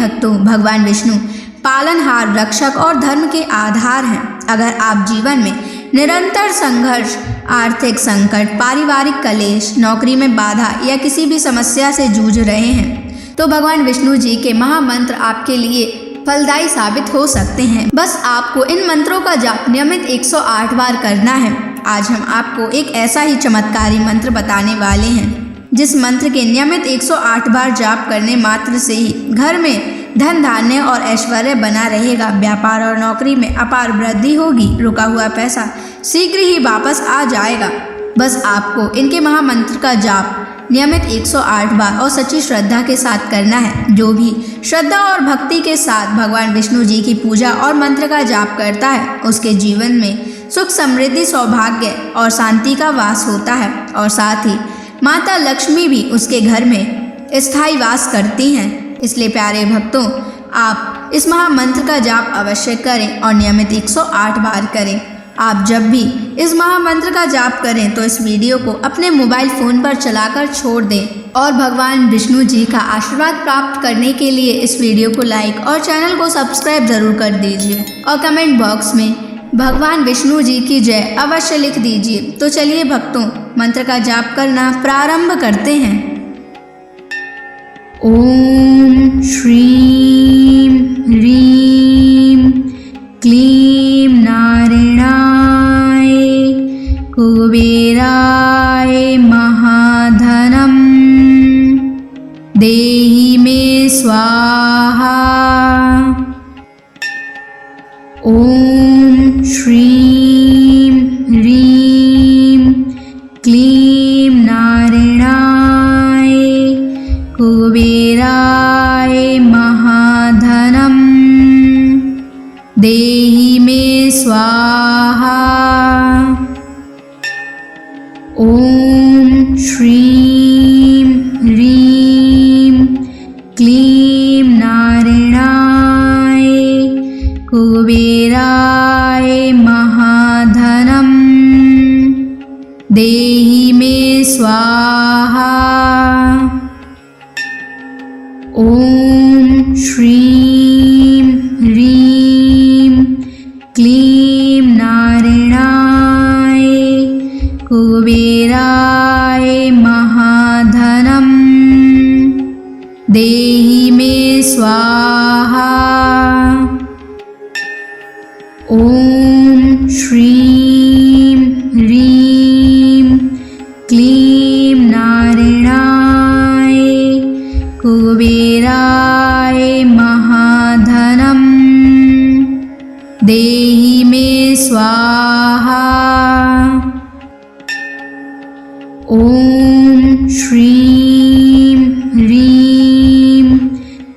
भक्तों, भगवान विष्णु पालनहार, रक्षक और धर्म के आधार हैं। अगर आप जीवन में निरंतर संघर्ष, आर्थिक संकट, पारिवारिक कलेश, नौकरी में बाधा या किसी भी समस्या से जूझ रहे हैं तो भगवान विष्णु जी के महामंत्र आपके लिए फलदायी साबित हो सकते हैं। बस आपको इन मंत्रों का जाप नियमित 108 बार करना है। आज हम आपको एक ऐसा ही चमत्कारी मंत्र बताने वाले हैं जिस मंत्र के नियमित 108 बार जाप करने मात्र से ही घर में धन धान्य और ऐश्वर्य बना रहेगा। व्यापार और नौकरी में अपार वृद्धि होगी। रुका हुआ पैसा शीघ्र ही वापस आ जाएगा। बस आपको इनके महामंत्र का जाप नियमित 108 बार और सच्ची श्रद्धा के साथ करना है। जो भी श्रद्धा और भक्ति के साथ भगवान विष्णु जी की पूजा और मंत्र का जाप करता है उसके जीवन में सुख, समृद्धि, सौभाग्य और शांति का वास होता है और साथ ही माता लक्ष्मी भी उसके घर में स्थायी वास करती हैं। इसलिए प्यारे भक्तों, आप इस महामंत्र का जाप अवश्य करें और नियमित 108 बार करें। आप जब भी इस महामंत्र का जाप करें तो इस वीडियो को अपने मोबाइल फ़ोन पर चलाकर छोड़ दें और भगवान विष्णु जी का आशीर्वाद प्राप्त करने के लिए इस वीडियो को लाइक और चैनल को सब्सक्राइब ज़रूर कर दीजिए और कमेंट बॉक्स में भगवान विष्णु जी की जय अवश्य लिख दीजिए। तो चलिए भक्तों, मंत्र का जाप करना प्रारंभ करते हैं। ओम श्रीं ह्रीं क्लीं नारायणाय कुबेराय महाधनं देहि मे स्वाहा। ओम श्रीं ह्रीं क्लीं नारायणाय कुबेराय महाधनं देहि मे स्वाहा। ओम श्रीं ह्रीं क्लीं नारायणाय कुबेराय महाधनं देहि मे स्वाहा। ओम श्रीं ह्रीं क्लीं नारायणाय कुबेराय महाधनं देहि मे स्वाहा। ओम श्रीं ह्रीं क्लीं नारायणाय कुबेराय महाधनं देहि मे स्वाहा। ओम श्रीं ह्रीं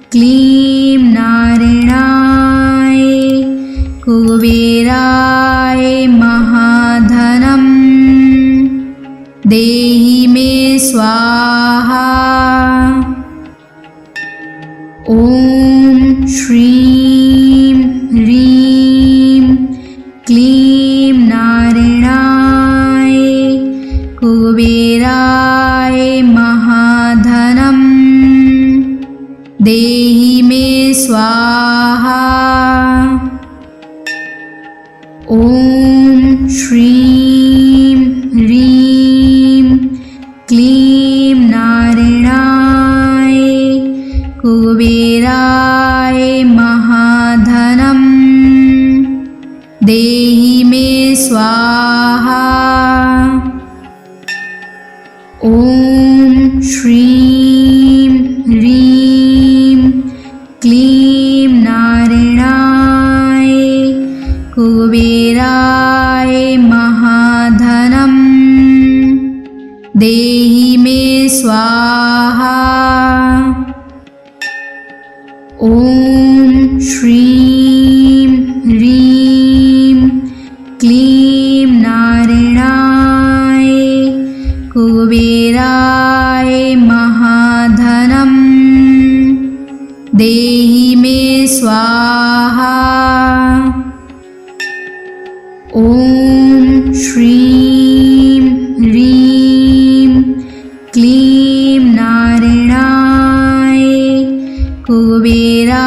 क्लीं नारायणाय कुबेराय महाधनं देहि मे स्वाहा। ओम श्रीं ह्रीं क्लीं नारायणाय कुबेराय महाधनं देहि मे स्वाहा। ओम श्रीं ह्रीं क्लीं नारायणाय कुबेराय महाधनं देहि मे स्वाहा। ओम श्रीं ह्रीं क्लीं नारायणाय कुबेराय महाधनं देहि मे स्वाहा। ओम श्रीं ह्रीं क्लीं नारायणाय कुबेराय महाधनं देहि मे स्वाहा। ओम श्रीं ह्रीं क्लीं नारायणाय कुबेराय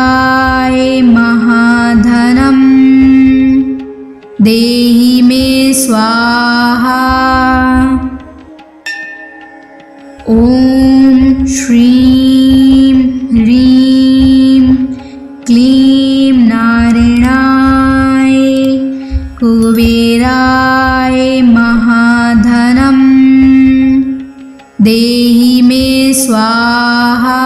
ॐ श्रीं ह्रीं क्लीं नारायणाय कुबेराय महाधनं देहि मे स्वाहा।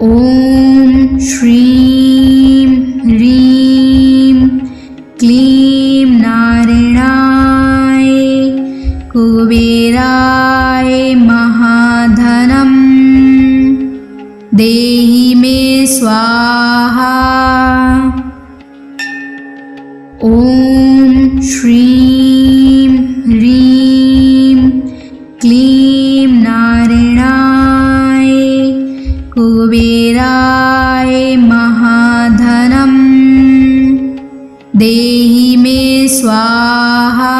ॐ श्रीं ह्रीं क्लीं नारायणाय कुबेराय महाधनं देहि मे स्वाहा। ॐ श्रीं ह्रीं क्लीं नारायणाय कुबेराय महाधनं देहि मे स्वाहा।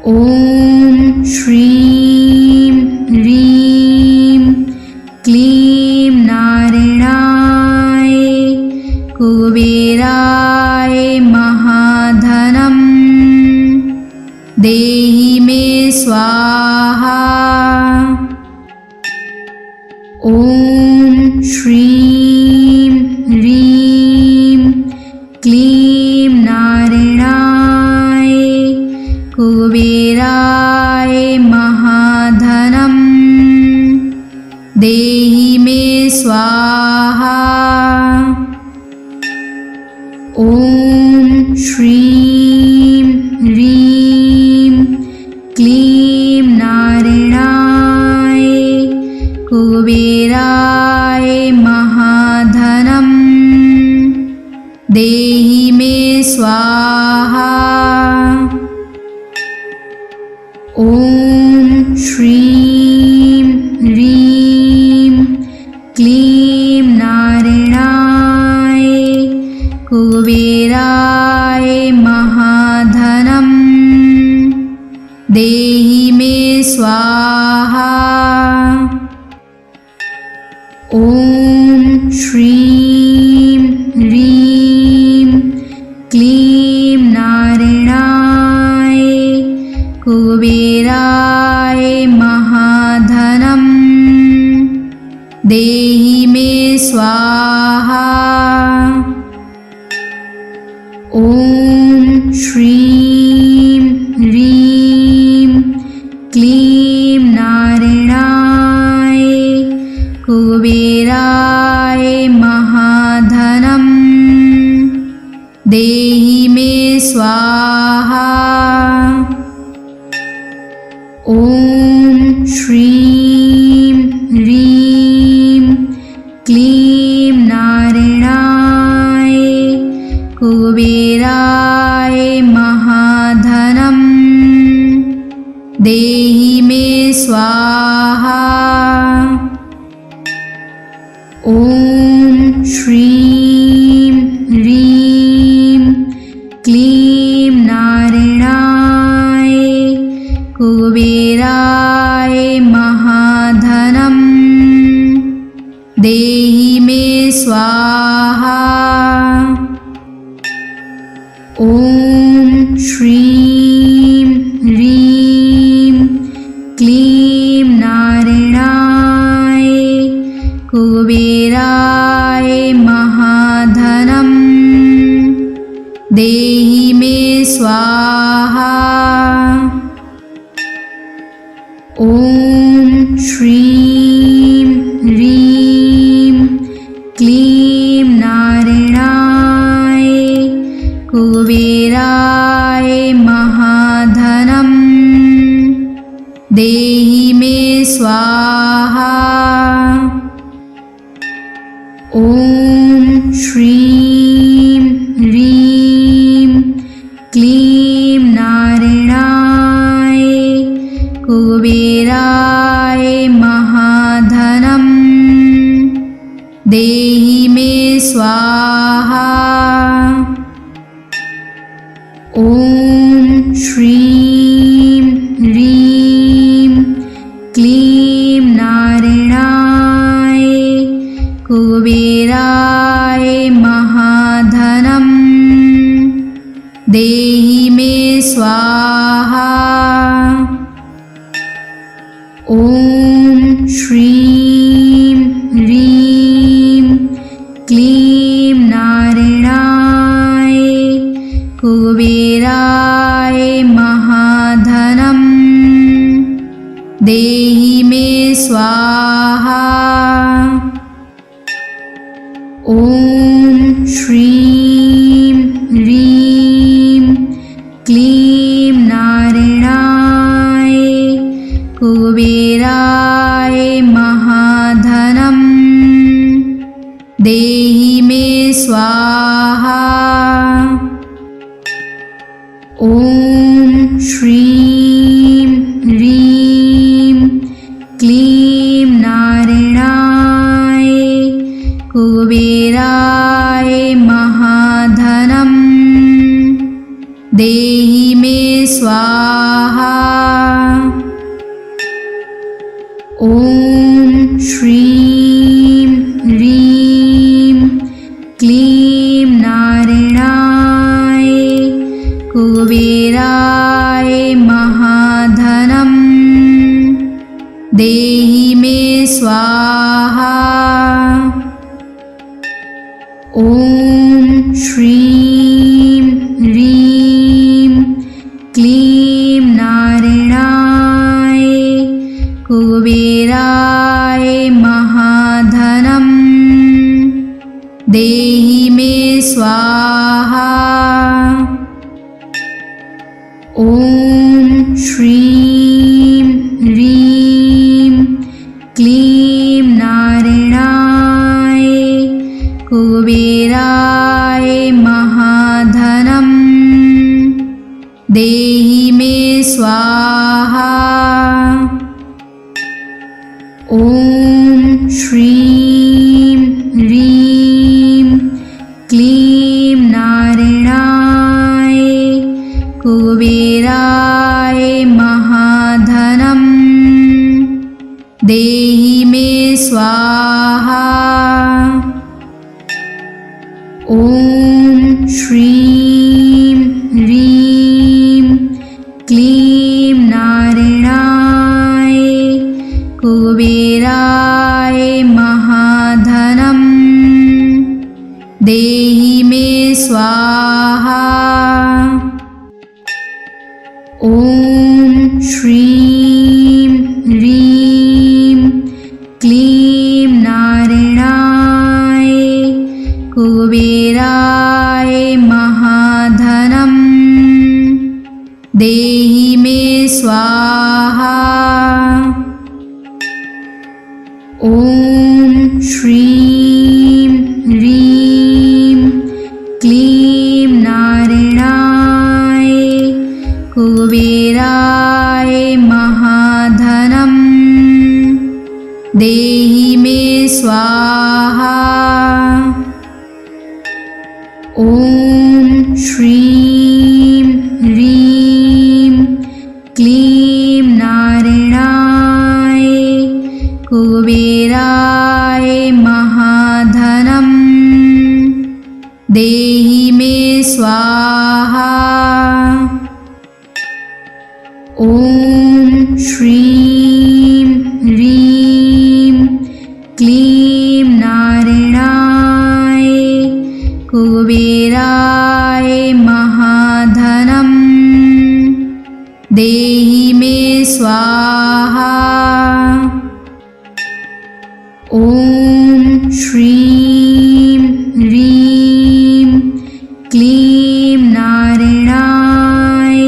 ॐ श्रीं ह्रीं क्लीं नारायणाय कुबेराय महाधनं देहि मे स्वाहा। ॐ श्रीं ह्रीं क्लीं नारायणाय कुबेराय महाधनं देहि मे स्वाहा। ॐ श्रीं ह्रीं क्लीं नारायणाय कुबेराय महाधनं देहि मे स्वाहा। ॐ श्रीं ह्रीं क्लीं नारायणाय कुबेराय महाधनं देहि मे स्वाहा। ॐ श्रीं ह्रीं क्लीं नारायणाय कुबेराय महाधनं देहि मे स्वाहा। ॐ श्रीं ह्रीं क्लीं नारायणाय कुबेराय महाधनं देहि मे स्वाहा। ॐ श्रीं ह्रीं क्लीं नारायणाय कुबेराय महाधनं देहि मे स्वाहा। ॐ श्रीं ह्रीं क्लीं नारायणाय कुबेराय महाधनं देहि मे स्वाहा। ॐ श्रीं ह्रीं क्लीं नारायणाय कुबेराय महाधनं देहि मे स्वाहा। ॐ श्रीं ह्रीं क्लीं नारायणाय कुबेराय महाधनं देहि मे स्वाहा। ॐ श्रीं ह्रीं क्लीं नारायणाय कुबेराय महाधनं देहि मे स्वाहा। ॐ श्रीं ह्रीं क्लीं नारायणाय कुबेराय महाधनं देहि मे स्वाहा। ॐ श्रीं ह्रीं क्लीं नारायणाय कुबेराय महाधनं देहि मे स्वाहा। ॐ श्रीं ह्रीं क्लीं नारायणाय कुबेराय महाधनं देहि मे स्वाहा। ॐ श्रीं ह्रीं क्लीं नारायणाय कुबेराय महाधनं देहि मे स्वाहा। ॐ श्रीं ह्रीं क्लीं नारायणाय कुबेराय महाधनं देहि मे स्वाहा। ॐ श्रीं ह्रीं क्लीं नारायणाय कुबेराय महाधनं देहि मे स्वाहा। ॐ श्रीं ह्रीं क्लीं नारायणाय कुबेराय महाधनं देहि मे स्वाहा। ॐ श्रीं ह्रीं क्लीं नारायणाय कुबेराय महाधनं देहि मे स्वाहा। ॐ श्रीं ह्रीं क्लीं नारायणाय कुबेराय महाधनं देहि मे स्वाहा। ॐ श्रीं ह्रीं क्लीं नारायणाय कुबेराय महाधनं देहि मे स्वाहा। ॐ श्रीं ह्रीं क्लीं नारायणाय कुबेराय महाधनं देहि मे स्वाहा। ॐ श्रीं ह्रीं क्लीं नारायणाय कुबेराय महाधनं देहि मे स्वाहा। ॐ श्रीं ह्रीं क्लीं नारायणाय कुबेराय महाधनं देहि मे स्वाहा। ॐ श्रीं ह्रीं क्लीं नारायणाय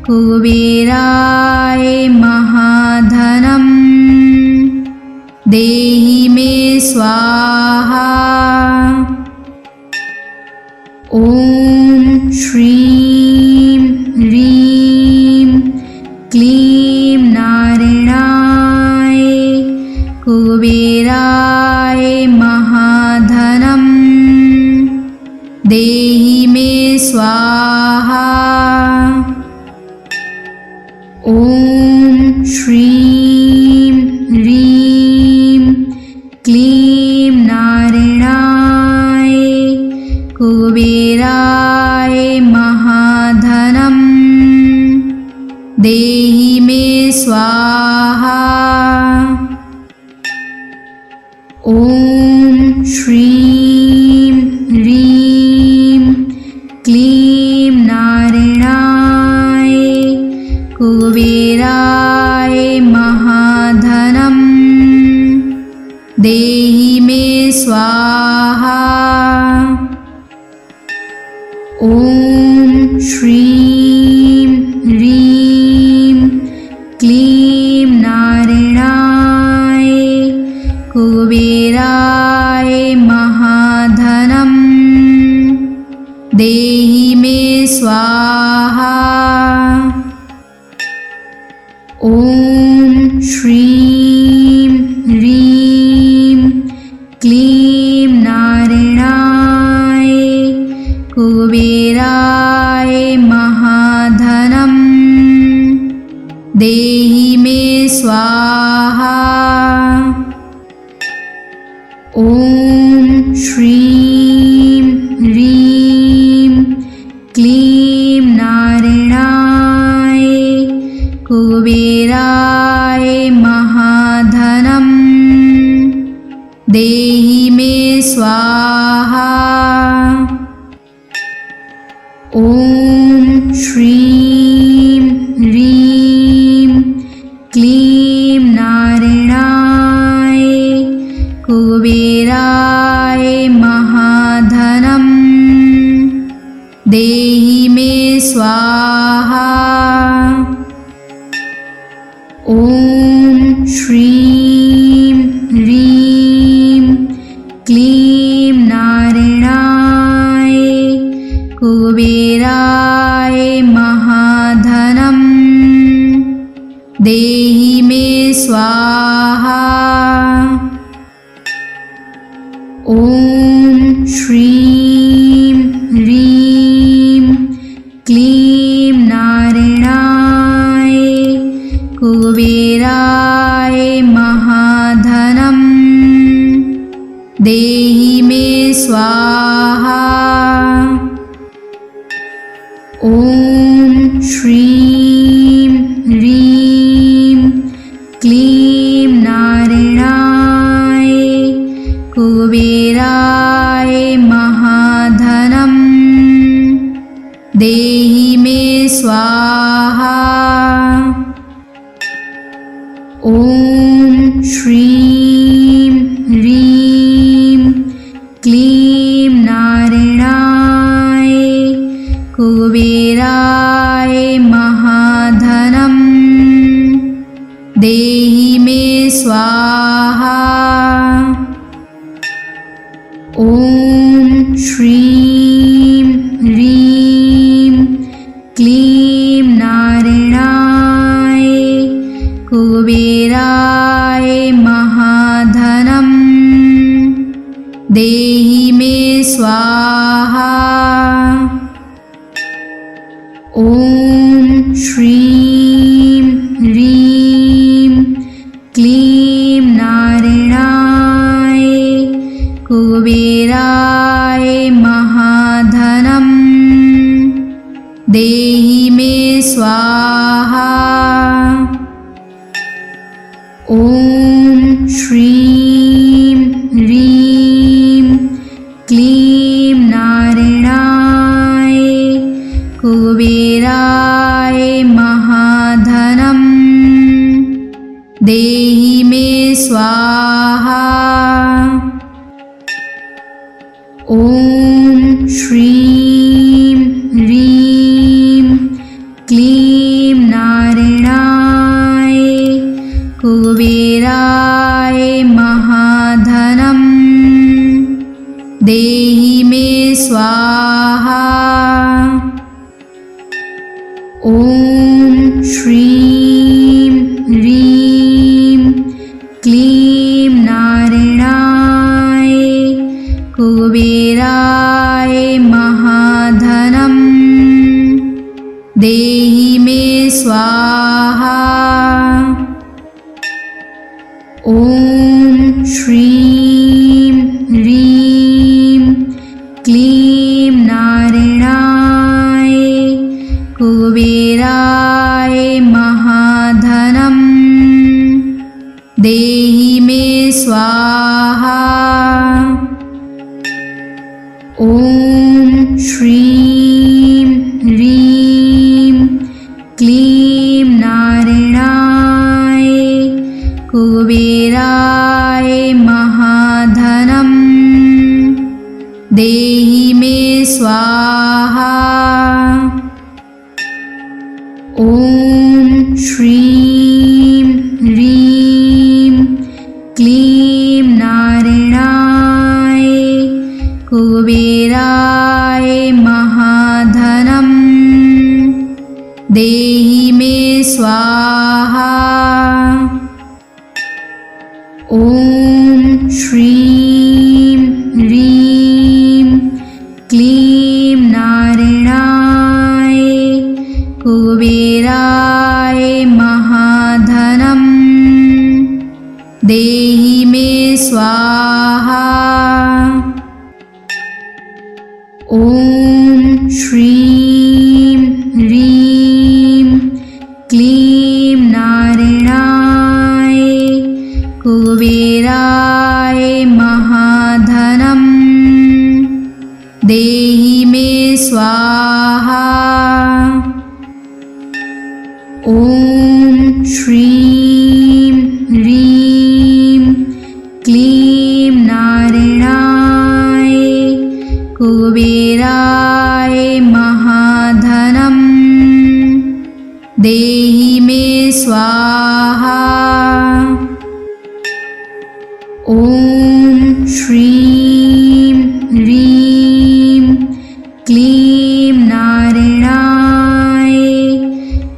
कुबेराय महाधनं देहि मे स्वाहा। ॐ श्रीं ह्रीं क्लीं नारायणाय कुबेराय महाधनं देहि मे स्वाहा। ॐ श्रीं ह्रीं क्लीं नारायणाय कुबेराय महाधनम् देहि मे स्वाहा। ॐ श्रीं ह्रीं क्लीं नारायणाय कुबेराय महाधनम् देहि मे स्वाहा। ॐ श्रीं ह्रीं क्लीं नारायणाय कुबेराय महाधनम् देहि मे स्वाहा। ॐ श्रीं ह्रीं क्लीं नारायणाय कुबेराय महाधनम् देहि मे स्वाहा। ॐ श्रीं ह्रीं क्लीं नारायणाय कुबेराय महाधनम् देहि मे स्वाहा। ॐ श्रीं ह्रीं क्लीं नारायणाय कुबेराय महाधनम् देहि मे स्वाहा। ॐ श्रीं ह्रीं क्लीं नारायणाय कुबेराय महाधनम् देहि मे स्वाहा। ॐ श्रीं ह्रीं क्लीं नारायणाय कुबेराय महाधनम् देहि मे स्वाहा। ॐ श्रीं ह्रीं क्लीं नारायणाय कुबेराय महाधनम् देहि मे स्वाहा। ॐ श्रीं ह्रीं क्लीं नारायणाय कुबेराय महाधनम् देहि मे स्वाहा। ॐ श्रीं ह्रीं क्लीं नारायणाय कुबेराय महाधनम् देहि मे स्वाहा। ॐ श्रीं ह्रीं क्लीं नारायणाय कुबेराय महाधनम् देहि मे स्वाहा। ॐ श्रीं ह्रीं क्लीं नारायणाय कुबेराय महाधनम् देहि मे स्वाहा। ॐ श्रीं ह्रीं क्लीं नारायणाय कुबेराय महाधनम् देहि मे स्वाहा। ॐ श्रीं ह्रीं क्लीं नारायणाय कुबेराय महाधनम् देहि मे स्वाहा। ॐ श्रीं ह्रीं क्लीं नारायणाय ॐ श्रीं ह्रीं क्लीं नारायणाय कुबेराय महाधनं देहि मे स्वाहा। ॐ श्रीं ह्रीं क्लीं नारायणाय कुबेराय महाधनं देहि मे स्वाहा। ॐ श्रीं ह्रीं क्लीं नारायणाय कुबेराय महाधनं देहि मे स्वाहा। ॐ श्रीं ह्रीं क्लीं नारायणाय कुबेराय महाधनं देहि मे स्वाहा। ॐ श्रीं ह्रीं क्लीं नारायणाय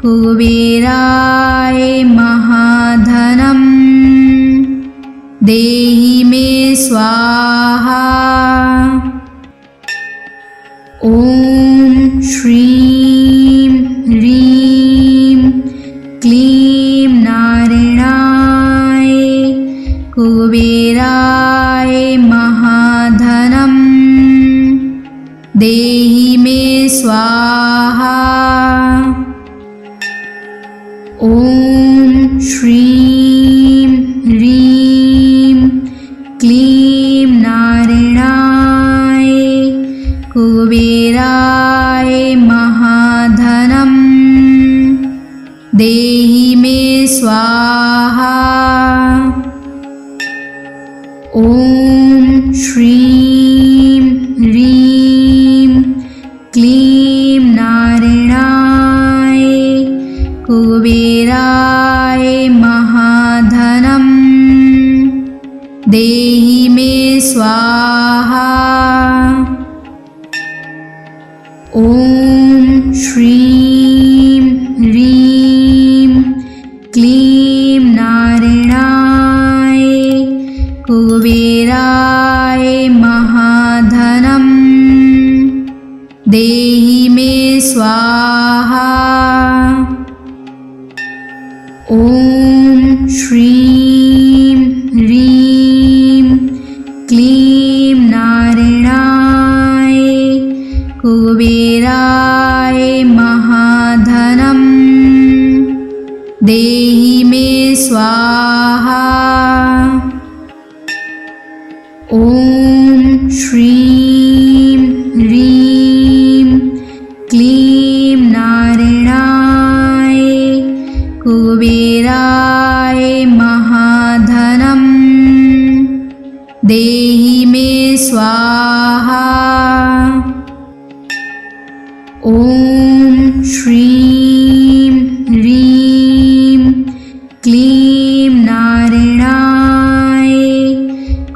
कुबेराय महाधनं देहि मे स्वाहा। ॐ श्रीं ह्रीं क्लीं नारायणाय कुबेराय महाधनं देहि मे स्वाहा। ॐ श्रीं ह्रीं क्लीं नारायणाय कुबेराय महाधनं देहि मे स्वाहा। ॐ श्रीं ह्रीं क्लीं नारायणाय कुबेराय महाधनं देहि मे स्वाहा। ॐ श्रीं ह्रीं क्लीं नारायणाय कुबेराय महाधनं देहि मे स्वाहा। ॐ श्रीं ह्रीं क्लीं नारायणाय कुबेराय महाधनं देहि मे स्वाहा। ॐ श्रीं ह्रीं क्लीं नारायणाय कुबेराय महाधनं देहि मे स्वाहा। ॐ श्रीं ह्रीं क्लीं नारायणाय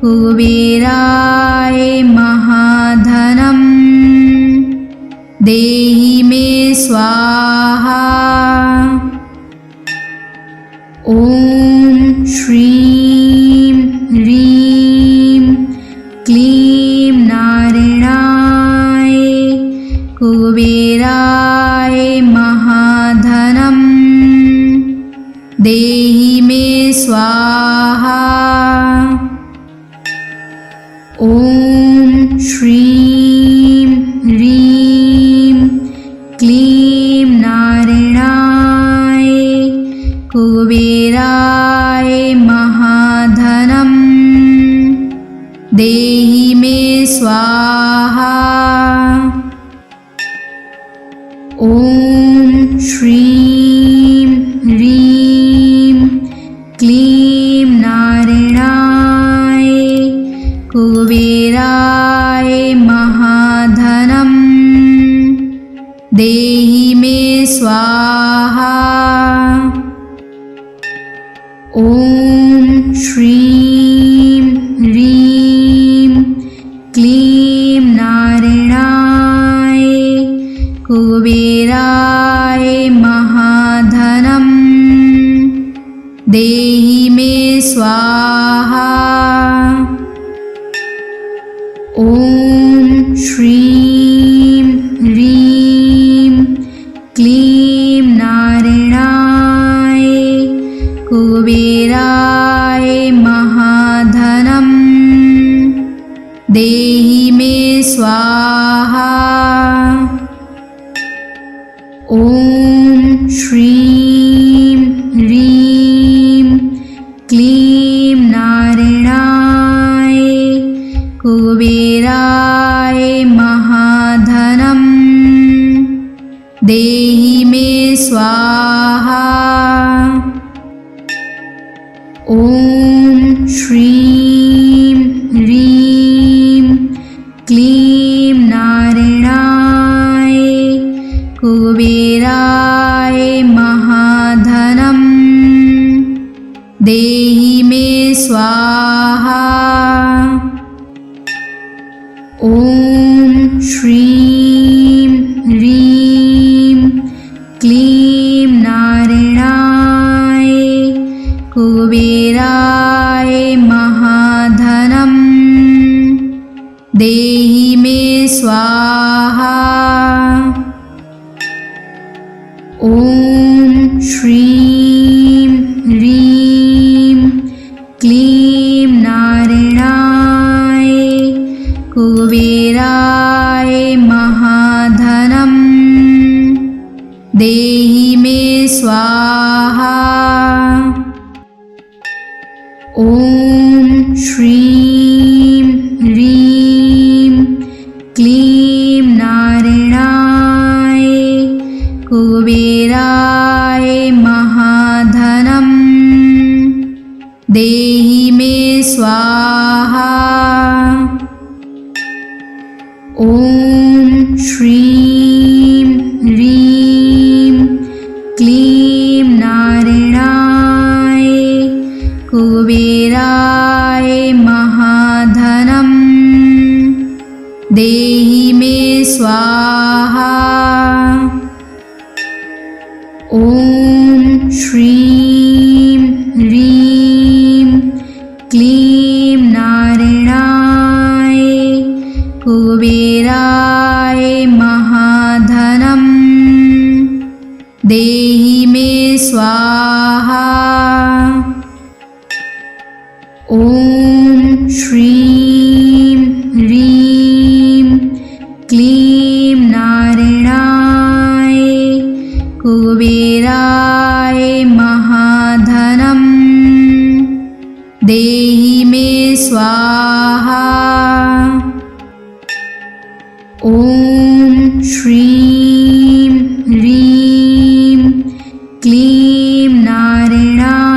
कुबेराय महाधनं देहि मे स्वाहा। ॐ श्रीं ह्रीं क्लीं नारायणाय कुबेराय महाधनं देहि मे स्वाहा। ॐ श्रीं ह्रीं क्लीं नारायणाय कुबेराय महाधनं देहि मे स्वाहा। ॐ श्रीं ह्रीं क्लीं नारायणाय कुबेराय महाधनं देहि मे स्वाहा। ॐ श्रीं ह्रीं क्लीं नारायणाय कुबेराय महाधनं देहि मे स्वाहा। ॐ श्रीं ह्रीं क्लीं नारायणाय कुबेराय महाधनं देहि मे स्वाहा। ॐ श्रीं ह्रीं क्लीं नारायणाय कुबेराय महाधनं देहि मे स्वाहा। ॐ श्रीं ह्रीं क्लीं नारायणाय कुबेराय महाधनं देहि मे स्वाहा। ॐ श्रीं ह्रीं क्लीं नारायणाय कुबेराय महाधनं देहि मे स्वाहा। ॐ श्रीं ह्रीं क्लीं नारायणाय कुबेराय महाधनं देहि मे स्वाहा। ॐ श्रीं ह्रीं क्लीं नारायणाय कुबेराय महाधनं देहि मे स्वाहा। ॐ श्रीं ह्रीं क्लीं नारायणाय कुबेराय महाधनं देहि मे स्वाहा। ॐ श्रीं ह्रीं क्लीं नारायणाय कुबेराय महाधनं देहि मे स्वाहा। ॐ श्रीं ह्रीं क्लीं नारायणाय कुबेराय महाधनं देहि मे स्वाहा। ॐ श्रीं ह्रीं क्लीं नारायणाय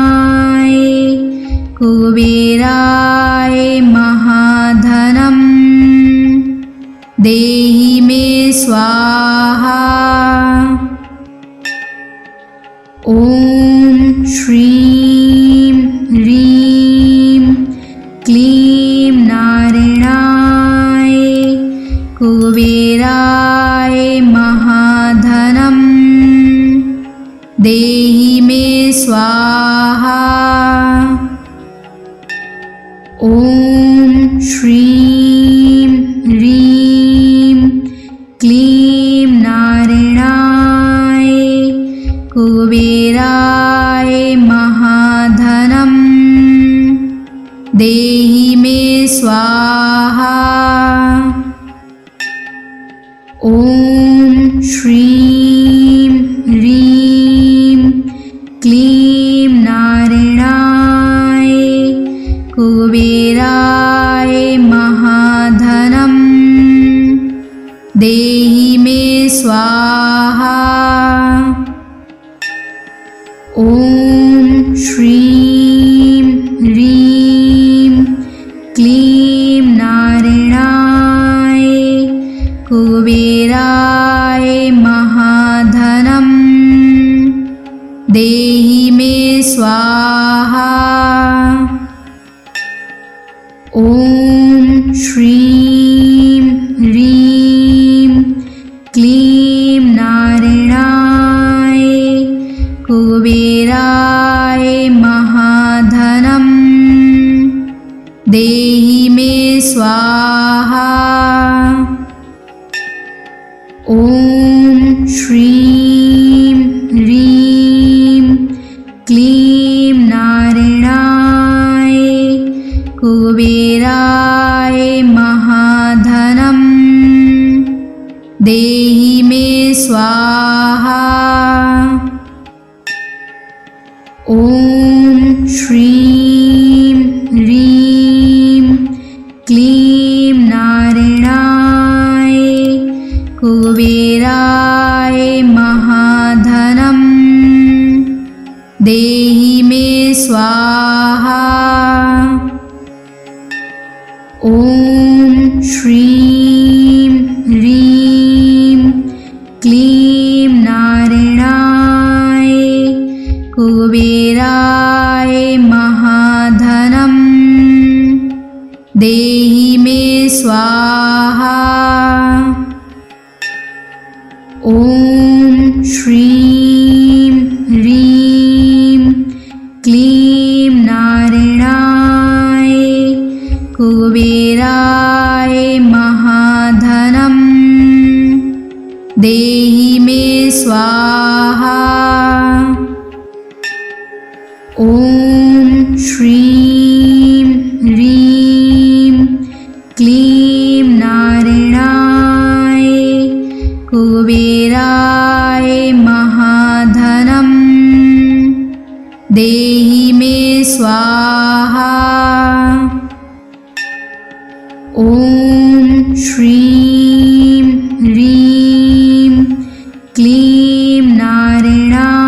कुबेराय महाधनं देहि मे स्वाहा। ॐ श्रीं ह्रीं क्लीं नारायणाय कुबेराय महाधनं देहि मे स्वाहा। ॐ श्रीं ह्रीं क्लीं नारायणाय कुबेराय महाधनं देहि मे स्वाहा। ॐ श्रीं ह्रीं क्लीं नारायणाय कुबेराय महाधनं देहि मे स्वाहा। ॐ श्रीं ह्रीं क्लीं नारायणाय कुबेराय महाधनं देहि मे स्वाहा। ॐ श्रीं ह्रीं क्लीं नारायणाय कुबेराय महाधनं देहि मे स्वाहा। ॐ श्रीं ह्रीं क्लीं नारायणाय कुबेराय महाधनं देहि मे स्वाहा। ॐ श्रीं ह्रीं क्लीं नारायणाय कुबेराय महाधनं देहि मे स्वाहा। ॐ श्रीं ह्रीं क्लीं नारायणाय कुबेराय महाधनं देहि मे स्वाहा। ॐ श्रीं ह्रीं क्लीं नारायणाय कुबेराय महाधनं देहि मे स्वाहा। ॐ श्रीं ह्रीं क्लीं नारायणाय कुबेराय महाधनं देहि मे स्वाहा। ॐ श्रीं ह्रीं क्लीं नारायणाय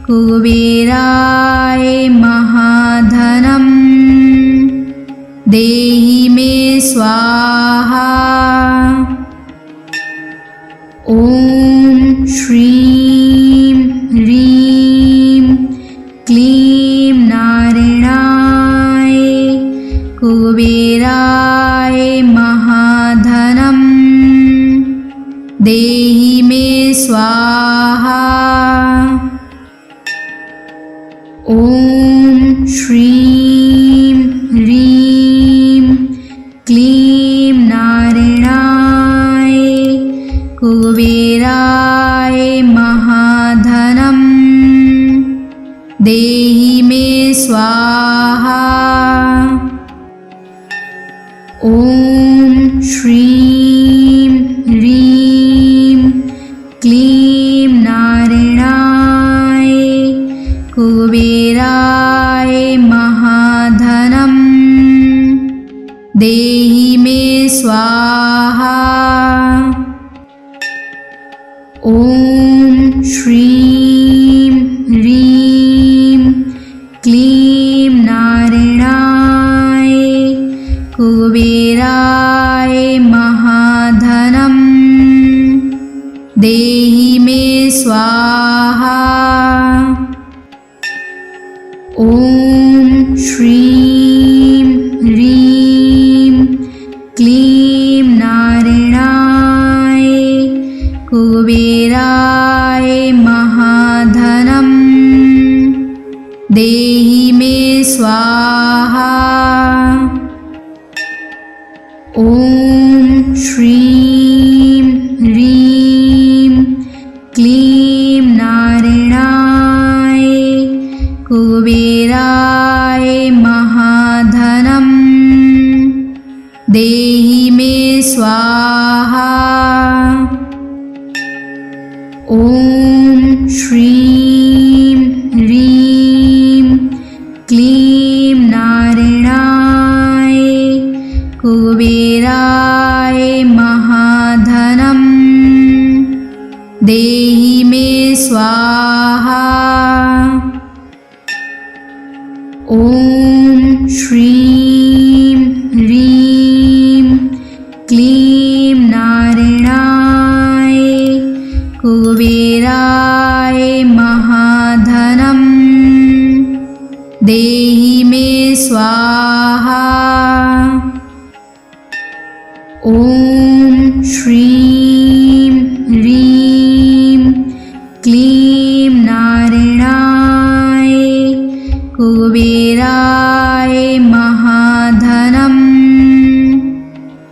कुबेराय महाधनं देहि मे स्वाहा। ॐ श्रीं ह्रीं क्लीं नारायणाय कुबेराय महाधनं देहि मे स्वाहा। ॐ श्रीं ह्रीं क्लीं नारायणाय कुबेराय महाधनं देहि मे स्वाहा। ॐ श्रीं ह्रीं क्लीं नारायणाय कुबेराय महाधनं देहि मे स्वाहा। ॐ श्रीं ह्रीं क्लीं नारायणाय कुबेराय महाधनं देहि मे स्वाहा। ॐ श्रीं ह्रीं क्लीं नारायणाय कुबेराय महाधनं देहि मे स्वाहा। ॐ श्रीं ह्रीं क्लीं नारायणाय कुबेराय महाधनं देहि मे स्वाहा। ॐ श्रीं ह्रीं क्लीं नारायणाय कुबेराय महाधनं देहि मे स्वाहा। ॐ श्रीं ह्रीं क्लीं नारायणाय कुबेराय स्वाहा। ॐ श्रीं ह्रीं क्लीं नारायणाय कुबेराय महाधनं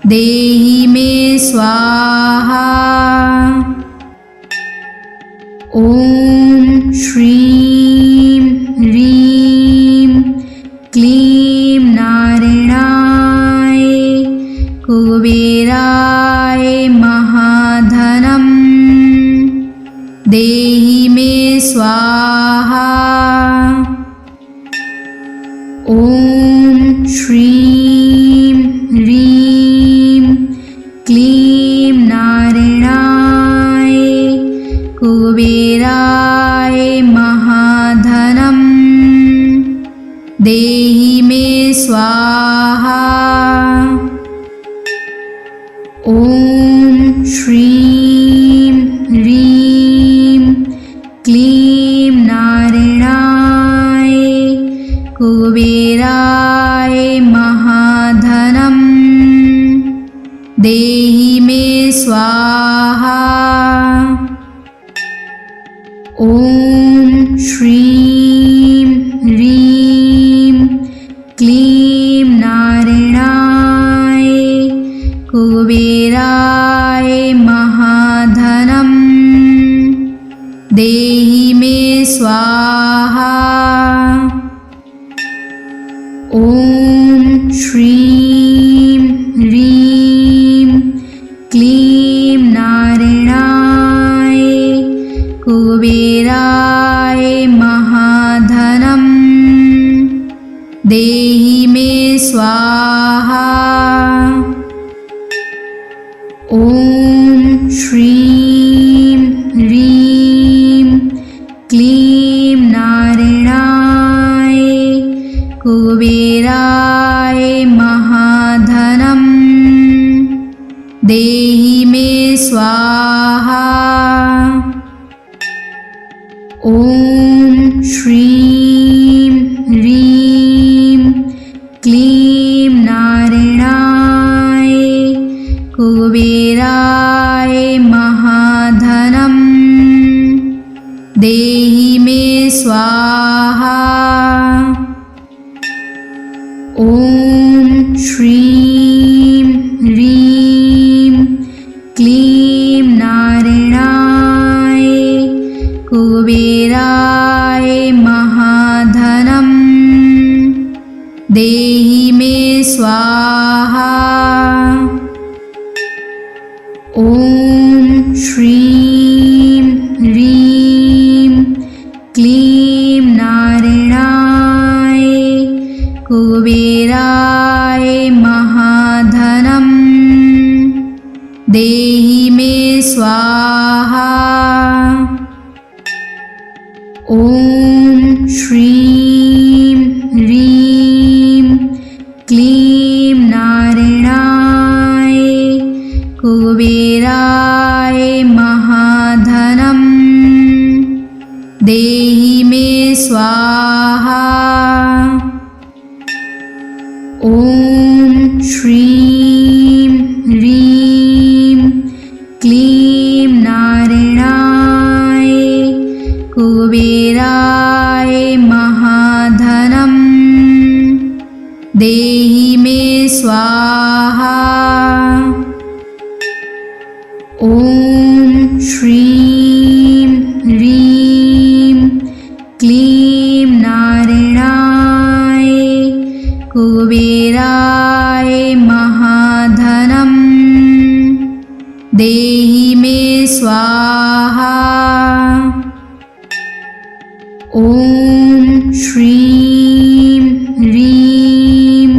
देहि मे स्वाहा। ॐ श्रीं ह्रीं क्लीं नारायणाय कुबेराय महाधनं देहि मे स्वाहा। ॐ श्रीं ह्रीं क्लीं नारायणाय कुबेराय महाधनं देहि मे स्वाहा। ॐ श्रीं ह्रीं क्लीं नारायणाय कुबेराय महाधनं देहि मे स्वाहा। ॐ श्रीं ह्रीं क्लीं नारायणाय कुबेराय महाधनं देहि मे स्वाहा। ॐ श्रीं ह्रीं क्लीं नारायणाय कुबेराय महाधनं देहि मे स्वाहा। ॐ श्रीं ह्रीं क्लीं नारायणाय कुबेराय महाधनं देहि मे स्वाहा। ॐ श्रीं ह्रीं क्लीं नारायणाय कुबेराय महाधनं देहि मे स्वाहा। ॐ श्रीं ह्रीं क्लीं नारायणाय कुबेराय महाधनं देहि मे स्वाहा। ॐ श्रीं ह्रीं क्लीं नारायणाय कुबेराय महाधनं देहि मे स्वाहा। ॐ श्रीं ह्रीं क्लीं नारायणाय कुबेराय महाधनं देहि मे स्वाहा। ॐ श्रीं ह्रीं क्लीं नारायणाय कुबेराय महाधनं देहि मे स्वाहा। ॐ श्रीं ह्रीं क्लीं नारायणाय कुबेराय महाधनं देहि मे स्वाहा। ॐ श्रीं ह्रीं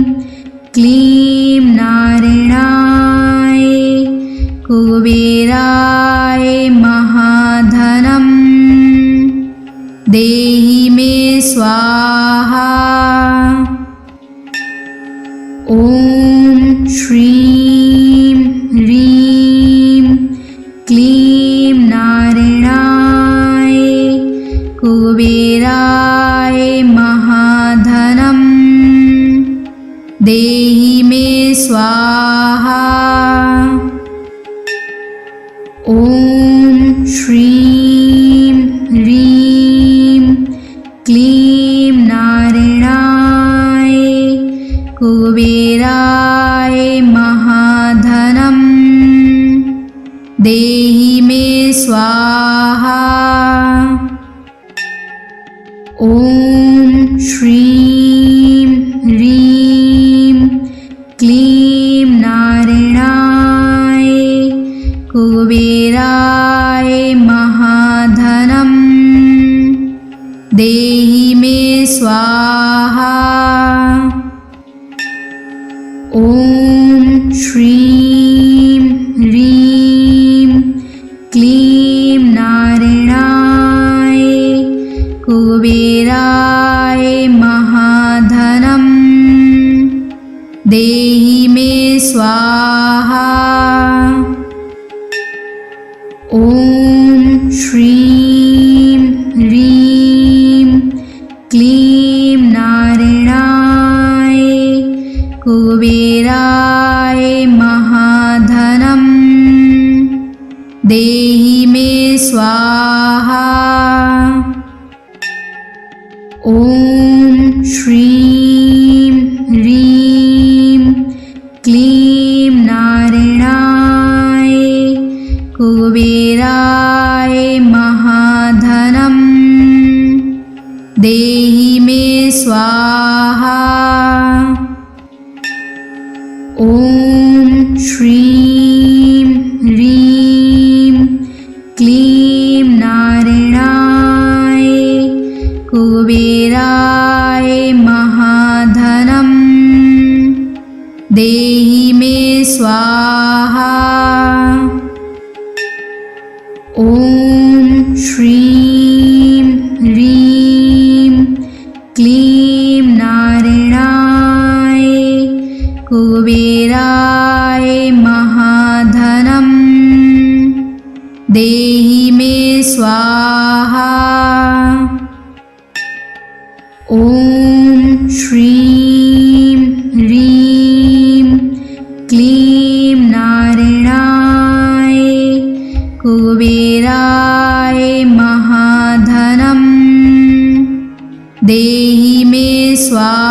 क्लीं नारायणाय कुबेराय महाधनं देहि मे स्वाहा। ॐ श्रीं ह्रीं क्लीं नारायणाय कुबेराय महाधनं मे स्वाहा। ॐ श्रीं ह्रीं क्लीं नारायणाय कुबेराय महाधनं देहि मे स्वाहा। ॐ श्रीं ह्रीं क्लीं नारायणाय कुबेराय महाधनं देहि मे स्वाहा। ॐ श्रीं ह्रीं क्लीं नारायणाय कुबेराय महाधनं देहि मे स्वाहा। ॐ श्रीं ह्रीं क्लीं नारायणाय कुबेराय महाधनं देहि मे स्वाहा। ॐ श्रीं ह्रीं क्लीं नारायणाय कुबेराय महाधनं देहि मे स्वाहा। ॐ श्रीं ह्रीं क्लीं नारायणाय कुबेराय महाधनं देहि मे स्वाहा। ॐ श्रीं ह्रीं क्लीं नारायणाय कुबेराय महाधनं देहि मे स्वाहा।